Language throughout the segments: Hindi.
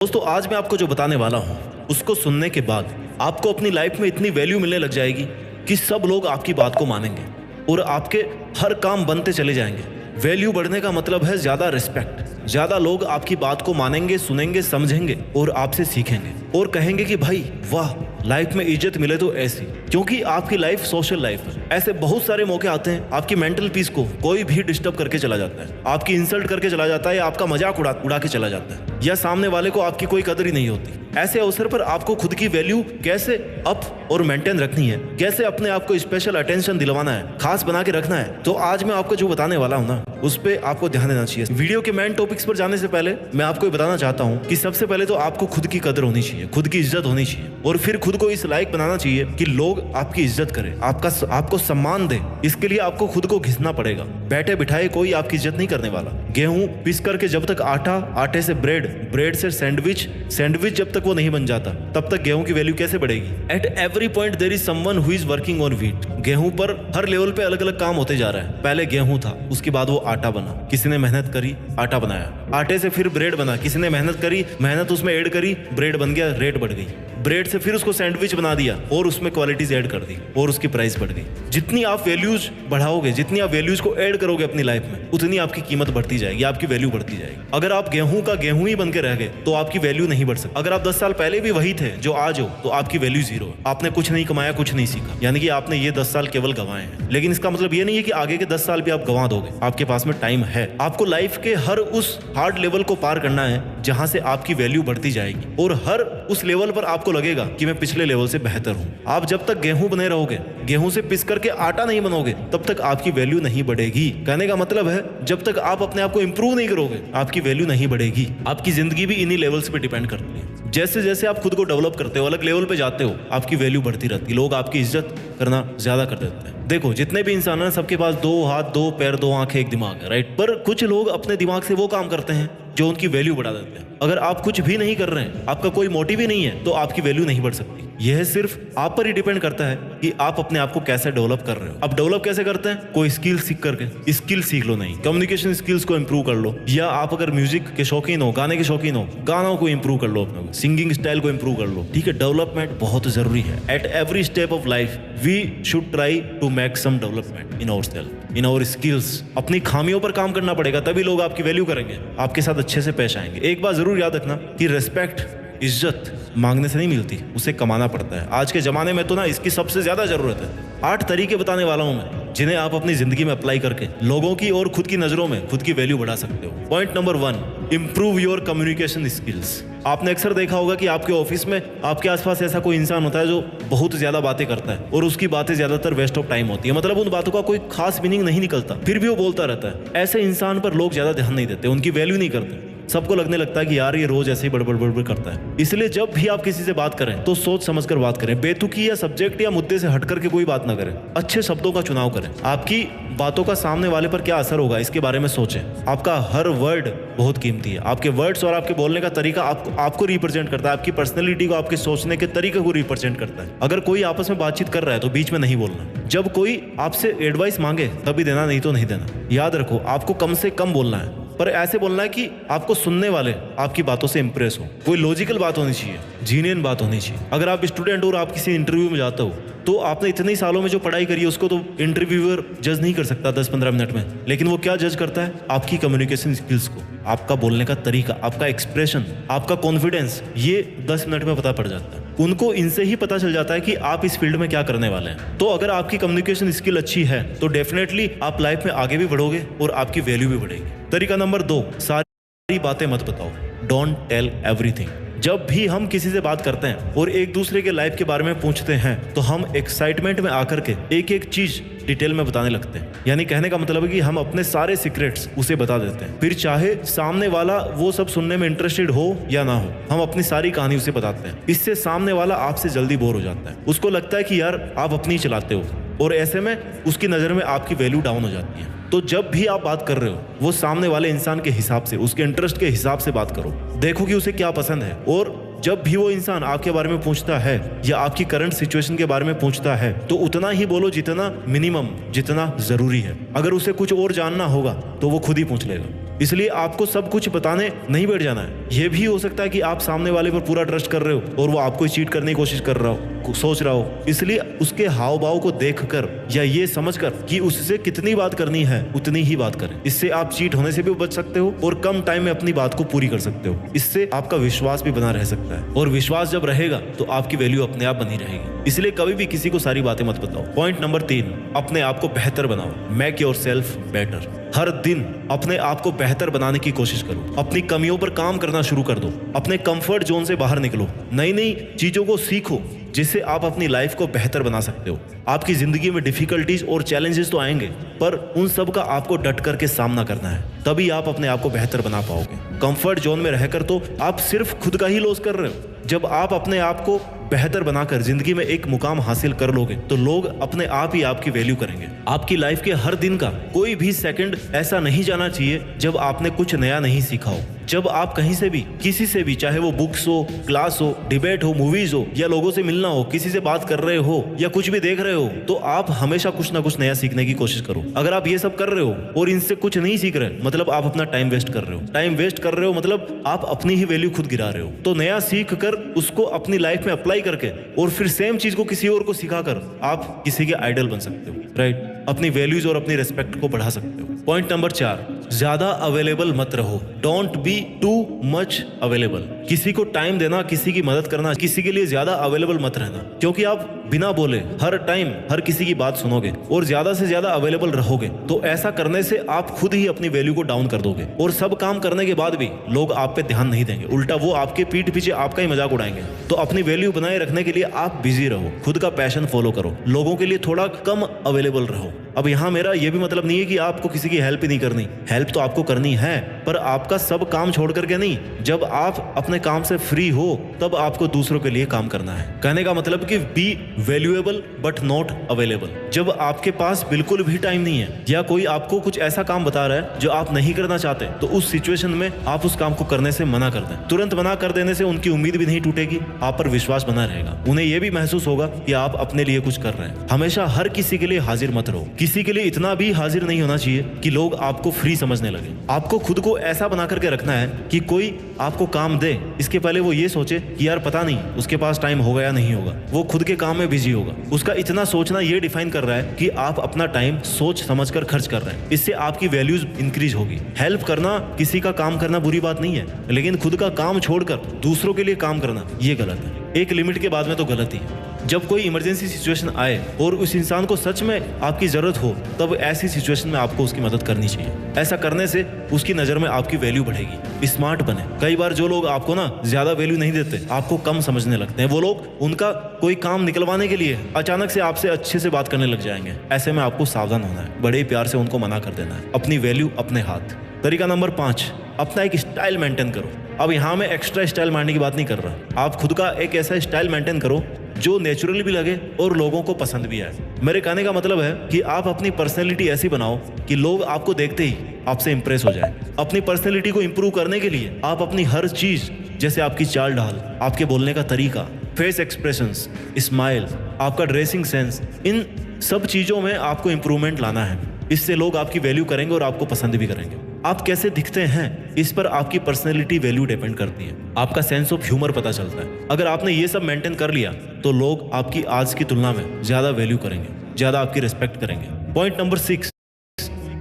दोस्तों आज मैं आपको जो बताने वाला हूँ उसको सुनने के बाद आपको अपनी लाइफ में इतनी वैल्यू मिलने लग जाएगी कि सब लोग आपकी बात को मानेंगे और आपके हर काम बनते चले जाएंगे। वैल्यू बढ़ने का मतलब है ज़्यादा रिस्पेक्ट। ज़्यादा लोग आपकी बात को मानेंगे, सुनेंगे, समझेंगे और आपसे सीखेंगे और कहेंगे कि भाई वाह, लाइफ में इज्जत मिले तो ऐसी, क्योंकि आपकी लाइफ सोशल लाइफ है। ऐसे बहुत सारे मौके आते हैं आपकी मेंटल पीस को कोई भी डिस्टर्ब करके चला जाता है, आपकी इंसल्ट करके चला जाता है या आपका मजाक उड़ा के चला जाता है, या सामने वाले को आपकी कोई कदर ही नहीं होती। ऐसे अवसर पर आपको खुद की वैल्यू कैसे अप और मेंटेन रखनी है, कैसे अपने आप को स्पेशल अटेंशन दिलवाना है, खास बना के रखना है, तो आज मैं आपको जो बताने वाला हूँ ना उस पर आपको ध्यान देना चाहिए। वीडियो के मेन टॉपिक्स पर जाने से पहले मैं आपको ये बताना चाहता हूँ कि सबसे पहले तो आपको खुद की कदर होनी चाहिए, खुद की इज्जत होनी चाहिए और फिर खुद को इस लायक बनाना चाहिए कि लोग आपकी इज्जत करें, आपको सम्मान दे। इसके लिए आपको खुद को घिसना पड़ेगा। बैठे बिठाए कोई आपकी इज्जत नहीं करने वाला। गेहूं पिस करके जब तक आटा, आटे से ब्रेड, ब्रेड से सैंडविच, सैंडविच जब तक वो नहीं बन जाता तब तक गेहूं की वैल्यू कैसे बढ़ेगी। At every point there is someone who is working on wheat. गेहूं पर हर लेवल पे अलग अलग काम होते जा रहा है। पहले गेहूं था, उसके बाद वो आटा बना, किसी ने मेहनत करी, आटा बनाया। आटे से फिर ब्रेड बना, किसी ने मेहनत करी, मेहनत उसमें ऐड करी, ब्रेड बन गया, रेट बढ़ गई। ब्रेड से फिर उसको सैंडविच बना दिया और उसमें क्वालिटीज ऐड कर दी और उसकी प्राइस बढ़ गई। जितनी आप वैल्यूज बढ़ाओगे, जितनी आप वैल्यूज को ऐड करोगे अपनी लाइफ में, उतनी आपकी कीमत बढ़ती जाएगी, आपकी वैल्यू बढ़ती जाएगी। अगर आप गेहूं का गेहूं ही बन के रह गए तो आपकी वैल्यू नहीं बढ़ सकती। अगर आप 10 साल पहले भी वही थे जो आज हो तो आपकी वैल्यू जीरो है। आपने कुछ नहीं कमाया, कुछ नहीं सीखा, यानी कि आपने ये 10 साल केवल गंवाए हैं। लेकिन इसका मतलब ये नहीं है कि आगे के 10 साल भी आप गंवा दोगे। आपके पास में टाइम है। आपको लाइफ के हर उस हार्ड लेवल को पार करना है जहां से आपकी वैल्यू बढ़ती जाएगी और हर उस लेवल पर आपको लगेगा कि मैं पिछले लेवल से बेहतर हूं। आप जब तक गेहूं बने रहोगे, गेहूं से पिस करके आटा नहीं बनोगे, तब तक आपकी वैल्यू नहीं बढ़ेगी। कहने का मतलब है जब तक आप अपने आप को इंप्रूव नहीं करोगे, आपकी वैल्यू नहीं बढ़ेगी। आपकी जिंदगी भी इन्हीं लेवल्स पे डिपेंड करती है। जैसे जैसे आप खुद को डेवलप करते हो, अलग लेवल पे जाते हो, आपकी वैल्यू बढ़ती रहती है। लोग आपकी इज्जत करना ज्यादा कर देते हैं। देखो, जितने भी इंसान हैं सबके पास 2 हाथ, 2 पैर, 2 आंखें, 1 दिमाग है, राइट। पर कुछ लोग अपने दिमाग से वो काम करते हैं जो उनकी वैल्यू बढ़ा देते हैं। अगर आप कुछ भी नहीं कर रहे हैं, आपका कोई मोटिव ही नहीं है, तो आपकी वैल्यू नहीं बढ़ सकती। यह सिर्फ आप पर ही डिपेंड करता है कि आप अपने आप को कैसे डेवलप कर रहे हो। आप डेवलप कैसे करते हैं? कोई स्किल सीख करके। स्किल सीख लो, नहीं, कम्युनिकेशन स्किल्स को इंप्रूव कर लो, या आप अगर म्यूजिक के शौकीन हो, गाने के शौकीन हो, गानों को इंप्रूव कर लो, अपने सिंगिंग स्टाइल को इंप्रूव कर लो। ठीक है, डेवलपमेंट बहुत जरूरी है। At every step of life we should try to make some development in our self, in our skills. अपनी खामियों पर काम करना पड़ेगा, तभी लोग आपकी वैल्यू करेंगे, आपके साथ अच्छे से पेश आएंगे। एक बात जरूर याद रखना कि रिस्पेक्ट, इज्जत मांगने से नहीं मिलती, उसे कमाना पड़ता है। आज के जमाने में तो ना इसकी सबसे ज्यादा जरूरत है। 8 तरीके बताने वाला हूं मैं जिन्हें आप अपनी जिंदगी में अप्लाई करके लोगों की और खुद की नजरों में खुद की वैल्यू बढ़ा सकते हो। Point number 1, improve your communication skills. आपने अक्सर देखा होगा कि आपके ऑफिस में आपके आसपास ऐसा कोई इंसान होता है जो बहुत ज्यादा बातें करता है और उसकी बातें ज्यादातर वेस्ट ऑफ टाइम होती है। मतलब उन बातों का कोई खास मीनिंग नहीं निकलता, फिर भी वो बोलता रहता है। ऐसे इंसान पर लोग ज्यादा ध्यान नहीं देते, उनकी वैल्यू नहीं करते। सबको लगने लगता है कि यार ये रोज ऐसे ही बड़बड़ करता है। इसलिए जब भी आप किसी से बात करें तो सोच समझकर बात करें। बेतुकी या सब्जेक्ट या मुद्दे से हट करके कोई बात ना करें। अच्छे शब्दों का चुनाव करें। आपकी बातों का सामने वाले पर क्या असर होगा इसके बारे में सोचें। आपका हर वर्ड बहुत कीमती है। आपके वर्ड्स और आपके बोलने का तरीका आपको रिप्रेजेंट करता है, आपकी पर्सनैलिटी को, आपके सोचने के तरीके को रिप्रेजेंट करता है। अगर कोई आपस में बातचीत कर रहा है तो बीच में नहीं बोलना। जब कोई आपसे एडवाइस मांगे तभी देना, नहीं तो नहीं देना। याद रखो, आपको कम से कम बोलना है, पर ऐसे बोलना है कि आपको सुनने वाले आपकी बातों से इंप्रेस हो। कोई लॉजिकल बात होनी चाहिए, जीनियन बात होनी चाहिए। अगर आप स्टूडेंट हो और आप किसी इंटरव्यू में जाते हो तो आपने इतने सालों में जो पढ़ाई करी है उसको तो इंटरव्यूअर जज नहीं कर सकता 10-15 मिनट में, लेकिन वो क्या जज करता है? आपकी कम्युनिकेशन स्किल्स को, आपका बोलने का तरीका, आपका एक्सप्रेशन, आपका कॉन्फिडेंस। ये 10 मिनट में पता पड़ जाता है उनको। इनसे ही पता चल जाता है कि आप इस फील्ड में क्या करने वाले हैं। तो अगर आपकी कम्युनिकेशन स्किल अच्छी है तो डेफिनेटली आप लाइफ में आगे भी बढ़ोगे और आपकी वैल्यू भी बढ़ेगी। तरीका नंबर 2, सारी बातें मत बताओ। Don't tell everything. जब भी हम किसी से बात करते हैं और एक दूसरे के लाइफ के बारे में पूछते हैं तो हम एक्साइटमेंट में आकर के एक एक चीज डिटेल में बताने लगते हैं। यानी कहने का मतलब है कि हम अपने सारे सीक्रेट्स उसे बता देते हैं। फिर चाहे सामने वाला वो सब सुनने में इंटरेस्टेड हो या ना हो, हम अपनी सारी कहानी उसे बताते हैं। इससे सामने वाला आपसे जल्दी बोर हो जाता है। उसको लगता है कि यार आप अपनी चलाते हो और ऐसे में उसकी नज़र में आपकी वैल्यू डाउन हो जाती है। तो जब भी आप बात कर रहे हो वो सामने वाले इंसान के हिसाब से, उसके इंटरेस्ट के हिसाब से बात करो। देखो कि उसे क्या पसंद है। और जब भी वो इंसान आपके बारे में पूछता है या आपकी करंट सिचुएशन के बारे में पूछता है तो उतना ही बोलो जितना मिनिमम, जितना जरूरी है। अगर उसे कुछ और जानना होगा तो वो खुद ही पूछ लेगा। इसलिए आपको सब कुछ बताने नहीं बैठ जाना है। यह भी हो सकता है कि आप सामने वाले पर पूरा ट्रस्ट कर रहे हो और वो आपको ही चीट करने की कोशिश कर रहा हो, सोच रहा हो। इसलिए उसके हाव भाव को देखकर या ये समझकर कि उससे कितनी बात करनी है उतनी ही बात करें। इससे आप चीट होने से भी बच सकते हो और कम टाइम में अपनी बात को पूरी कर सकते हो। इससे आपका विश्वास भी बना रह सकता है और विश्वास जब रहेगा तो आपकी वैल्यू अपने आप बनी रहेगी। इसलिए कभी भी किसी को सारी बातें मत बताओ। पॉइंट नंबर 3, अपने आप को बेहतर बनाओ। Make yourself better. हर दिन अपने आप को बेहतर बनाने की कोशिश करो। अपनी कमियों पर काम करना शुरू कर दो। अपने कंफर्ट जोन से बाहर निकलो। नई नई चीजों को सीखो जिससे आप अपनी लाइफ को बेहतर बना सकते हो। आपकी जिंदगी में डिफिकल्टीज और चैलेंजेस तो आएंगे, पर उन सब का आपको डट करके सामना करना है, तभी आप अपने आप को बेहतर बना पाओगे। कंफर्ट जोन में रहकर तो आप सिर्फ खुद का ही लॉस कर रहे हो। जब आप अपने आप को बेहतर बनाकर जिंदगी में एक मुकाम हासिल कर लोगे तो लोग अपने आप ही आपकी वैल्यू करेंगे। आपकी लाइफ के हर दिन का कोई भी सेकंड ऐसा नहीं जाना चाहिए जब आपने कुछ नया नहीं सीखा हो। जब आप कहीं से भी किसी से भी, चाहे वो बुक्स हो, क्लास हो, डिबेट हो, मूवीज हो या लोगों से मिलना हो, किसी से बात कर रहे हो या कुछ भी देख रहे हो, तो आप हमेशा कुछ ना कुछ नया सीखने की कोशिश करो। अगर आप ये सब कर रहे हो और इनसे कुछ नहीं सीख रहे, मतलब आप अपना टाइम वेस्ट कर रहे हो। टाइम वेस्ट कर रहे हो मतलब आप अपनी ही वैल्यू खुद गिरा रहे हो। तो नया सीख कर उसको अपनी लाइफ में अप्लाई करके और फिर सेम चीज को किसी और को सिखाकर आप किसी के आइडल बन सकते हो, राइट? अपनी वैल्यूज और अपनी रेस्पेक्ट को बढ़ा सकते हो। पॉइंट नंबर 4, ज्यादा अवेलेबल मत रहो। Don't be too much available. किसी को टाइम देना, किसी की मदद करना, किसी के लिए ज्यादा अवेलेबल मत रहना, क्योंकि आप बिना बोले हर टाइम हर किसी की बात सुनोगे और ज्यादा से ज्यादा अवेलेबल रहोगे तो ऐसा करने से आप खुद ही अपनी वैल्यू को डाउन कर दोगे और सब काम करने के बाद भी लोग आप पे ध्यान नहीं देंगे। उल्टा वो आपके पीठ पीछे आपका ही मजाक उड़ाएंगे। तो अपनी वैल्यू बनाए रखने के लिए आप बिजी रहो, खुद का पैशन फॉलो करो, लोगों के लिए थोड़ा कम अवेलेबल रहो। अब यहाँ मेरा ये भी मतलब नहीं है कि आपको किसी की हेल्प ही नहीं करनी। हेल्प तो आपको करनी है, पर आपका सब काम छोड़ करके नहीं। जब आप अपने काम से फ्री हो तब आपको दूसरों के लिए काम करना है। कहने का मतलब कि B valuable but not available. जब आपके पास बिल्कुल भी टाइम नहीं है या कोई आपको कुछ ऐसा काम बता रहा है जो आप नहीं करना चाहते, तो उस सिचुएशन में आप उस काम को करने से मना कर दें। तुरंत मना कर देने से उनकी उम्मीद भी नहीं टूटेगी, आप पर विश्वास बना रहेगा। उन्हें यह भी महसूस होगा कि आप अपने लिए कुछ कर रहे हैं। हमेशा हर किसी के लिए हाजिर मत रहो। किसी के लिए इतना भी हाजिर नहीं होना चाहिए कि लोग आपको फ्री समझने लगे। आपको खुद को ऐसा बना करके रखना है कि कोई आपको काम दे, इसके पहले वो ये सोचे कि यार पता नहीं उसके पास टाइम होगा या नहीं होगा, वो खुद के काम में बिजी होगा। उसका इतना सोचना ये डिफाइन कर रहा है कि आप अपना टाइम सोच समझकर खर्च कर रहे हैं। इससे आपकी वैल्यूज इंक्रीज होगी। हेल्प करना, किसी का काम करना बुरी बात नहीं है, लेकिन खुद का काम छोड़कर दूसरों के लिए काम करना ये गलत है। एक लिमिट के बाद में तो गलत ही है। जब कोई इमरजेंसी सिचुएशन आए और उस इंसान को सच में आपकी जरूरत हो, तब ऐसी सिचुएशन में आपको उसकी मदद करनी चाहिए। ऐसा करने से उसकी नजर में आपकी वैल्यू बढ़ेगी। स्मार्ट बने। कई बार जो लोग आपको ना ज्यादा वैल्यू नहीं देते, आपको कम समझने लगते हैं, वो लोग उनका कोई काम निकलवाने के लिए अचानक से आपसे अच्छे से बात करने लग जाएंगे। ऐसे में आपको सावधान होना है, बड़े प्यार से उनको मना कर देना है। अपनी वैल्यू अपने हाथ। तरीका नंबर 5, अपना एक स्टाइल मेंटेन करो। अब यहाँ मैं एक्स्ट्रा स्टाइल मारने की बात नहीं कर रहा। आप खुद का एक ऐसा स्टाइल मेंटेन करो जो नेचुरल भी लगे और लोगों को पसंद भी आए। मेरे कहने का मतलब है कि आप अपनी पर्सनैलिटी ऐसी बनाओ कि लोग आपको देखते ही आपसे इंप्रेस हो जाए। अपनी पर्सनैलिटी को इंप्रूव करने के लिए आप अपनी हर चीज, जैसे आपकी चाल ढाल, आपके बोलने का तरीका, फेस एक्सप्रेशंस, स्माइल, आपका ड्रेसिंग सेंस, इन सब चीजों में आपको इंप्रूवमेंट लाना है। इससे लोग आपकी वैल्यू करेंगे और आपको पसंद भी करेंगे। आप कैसे दिखते हैं, इस पर आपकी पर्सनैलिटी वैल्यू डिपेंड करती है। आपका सेंस ऑफ ह्यूमर पता चलता है। अगर आपने ये सब मेंटेन कर लिया तो लोग आपकी आज की तुलना में ज्यादा वैल्यू करेंगे, ज्यादा आपकी रिस्पेक्ट करेंगे। पॉइंट नंबर 6,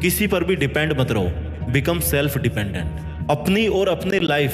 किसी पर भी डिपेंड मत रहो। Become self dependent. अपनी और अपने लाइफ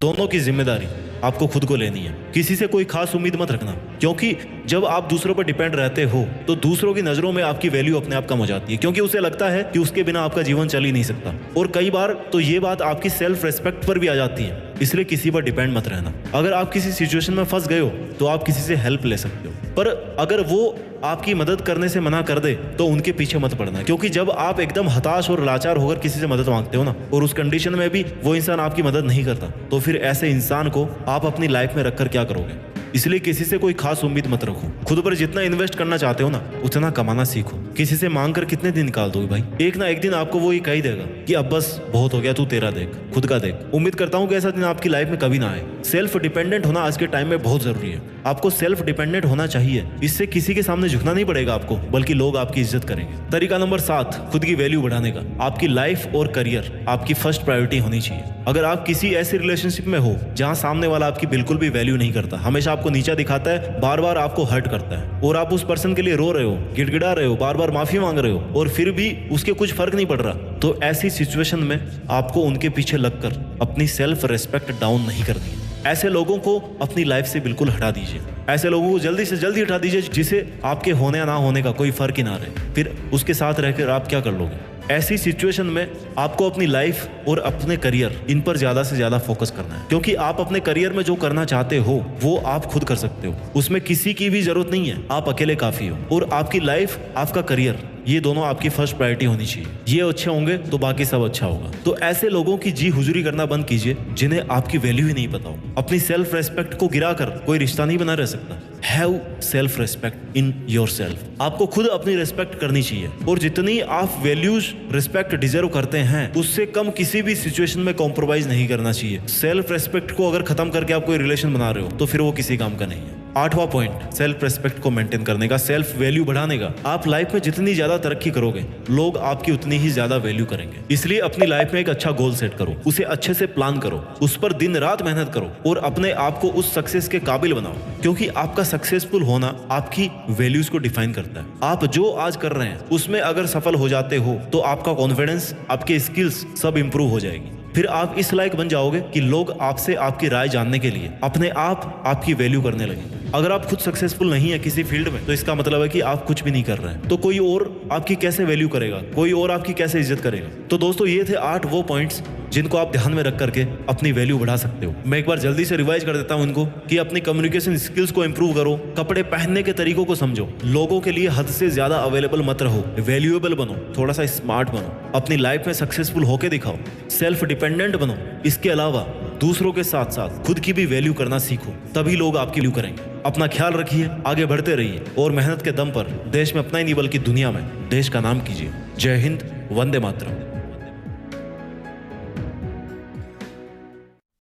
दोनों की जिम्मेदारी आपको खुद को लेनी है। किसी से कोई खास उम्मीद मत रखना, क्योंकि जब आप दूसरों पर डिपेंड रहते हो तो दूसरों की नजरों में आपकी वैल्यू अपने आप कम हो जाती है, क्योंकि उसे लगता है कि उसके बिना आपका जीवन चल ही नहीं सकता। और कई बार तो ये बात आपकी सेल्फ रेस्पेक्ट पर भी आ जाती है। इसलिए किसी पर डिपेंड मत रहना। अगर आप किसी सिचुएशन में फंस गए हो तो आप किसी से हेल्प ले सकते हो, पर अगर वो आपकी मदद करने से मना कर दे तो उनके पीछे मत पड़ना, क्योंकि जब आप एकदम हताश और लाचार होकर किसी से मदद मांगते हो ना, और उस कंडीशन में भी वो इंसान आपकी मदद नहीं करता, तो फिर ऐसे इंसान को आप अपनी लाइफ में रखकर क्या करोगे। इसलिए किसी से कोई खास उम्मीद मत रखो। खुद पर जितना इन्वेस्ट करना चाहते हो ना, उतना कमाना सीखो। किसी से मांग कर कितने दिन निकाल दोगे भाई। एक ना एक दिन आपको वो ये कह ही देगा कि अब बस बहुत हो गया, तू तेरा देख, खुद का देख। उम्मीद करता हूँ कि ऐसा दिन आपकी लाइफ में कभी ना आए। सेल्फ डिपेंडेंट होना आज के टाइम में बहुत जरूरी है। आपको सेल्फ डिपेंडेंट होना चाहिए। इससे किसी के सामने झुकना नहीं पड़ेगा आपको, बल्कि लोग आपकी इज्जत करेंगे। तरीका नंबर 7, खुद की वैल्यू बढ़ाने का। आपकी लाइफ और करियर आपकी फर्स्ट प्रायोरिटी होनी चाहिए। अगर आप किसी ऐसी रिलेशनशिप में हो जहां सामने वाला आपकी बिल्कुल भी वैल्यू नहीं करता, हमेशा आपको नीचा दिखाता है, बार बार आपको हर्ट करता है, और आप उस पर्सन के लिए रो रहे हो, गिड़गिड़ा रहे हो, बार बार माफी मांग रहे हो, और फिर भी उसके कुछ फर्क नहीं पड़ रहा, तो ऐसी सिचुएशन में आपको उनके पीछे लगकर अपनी सेल्फ रेस्पेक्ट डाउन नहीं करनी है। ऐसे लोगों को अपनी लाइफ से बिल्कुल हटा दीजिए। ऐसे लोगों को जल्दी से जल्दी हटा दीजिए जिसे आपके होने या ना होने का कोई फर्क ही ना रहे। फिर उसके साथ रहकर आप क्या कर लोगे? ऐसी सिचुएशन में आपको अपनी लाइफ और अपने करियर इन पर ज्यादा से ज्यादा फोकस करना है, क्योंकि आप अपने करियर में जो करना चाहते हो वो आप खुद कर सकते हो। उसमें किसी की भी जरूरत नहीं है, आप अकेले काफी हो। और आपकी लाइफ, आपका करियर, ये दोनों आपकी फर्स्ट प्रायोरिटी होनी चाहिए। ये अच्छे होंगे तो बाकी सब अच्छा होगा। तो ऐसे लोगों की जी हुजूरी करना बंद कीजिए जिन्हें आपकी वैल्यू ही नहीं पता हो। अपनी सेल्फ रेस्पेक्ट को गिराकर कोई रिश्ता नहीं बना रह सकता। Have self respect in yourself. आपको खुद अपनी रेस्पेक्ट करनी चाहिए, और जितनी आप वैल्यूज रिस्पेक्ट डिजर्व करते हैं उससे कम किसी भी सिचुएशन में कॉम्प्रोमाइज नहीं करना चाहिए। सेल्फ रेस्पेक्ट को अगर खत्म करके आप कोई रिलेशन बना रहे हो तो फिर वो किसी काम का नहीं है। 8वां पॉइंट, सेल्फ रेस्पेक्ट को मेंटेन करने का, सेल्फ वैल्यू बढ़ाने का। आप लाइफ में जितनी ज्यादा तरक्की करोगे, लोग आपकी उतनी ही ज्यादा वैल्यू करेंगे। इसलिए अपनी लाइफ में एक अच्छा गोल सेट करो, उसे अच्छे से प्लान करो, उस पर दिन रात मेहनत करो, और अपने आप को उस सक्सेस के काबिल बनाओ, क्योंकि आपका सक्सेसफुल होना आपकी वैल्यूज को डिफाइन करता है। आप जो आज कर रहे हैं उसमें अगर सफल हो जाते हो तो आपका कॉन्फिडेंस, आपके स्किल्स सब इंप्रूव हो जाएगी। फिर आप इस लायक बन जाओगे कि लोग आपसे आपकी राय जानने के लिए अपने आप आपकी वैल्यू करने लगेंगे। अगर आप खुद सक्सेसफुल नहीं है किसी फील्ड में, तो इसका मतलब है कि आप कुछ भी नहीं कर रहे हैं। तो कोई और आपकी कैसे वैल्यू करेगा, कोई और आपकी कैसे इज्जत करेगा? तो दोस्तों, ये थे 8 वो पॉइंट्स जिनको आप ध्यान में रख करके अपनी वैल्यू बढ़ा सकते हो। मैं एक बार जल्दी से रिवाइज कर देता हूं इनको, कि अपनी कम्युनिकेशन स्किल्स को इंप्रूव करो, कपड़े पहनने के तरीकों को समझो, लोगों के लिए हद से ज्यादा अवेलेबल मत रहो, वैल्यूएबल बनो, थोड़ा सा स्मार्ट बनो, अपनी लाइफ में सक्सेसफुल होके दिखाओ, सेल्फ डिपेंडेंट बनो। इसके अलावा दूसरों के साथ साथ खुद की भी वैल्यू करना सीखो, तभी लोग आपकी वैल्यू करेंगे। अपना ख्याल रखिए, आगे बढ़ते रहिए, और मेहनत के दम पर देश में अपना ही नहीं बल्कि दुनिया में देश का नाम कीजिए। जय हिंद, वंदे मातरम।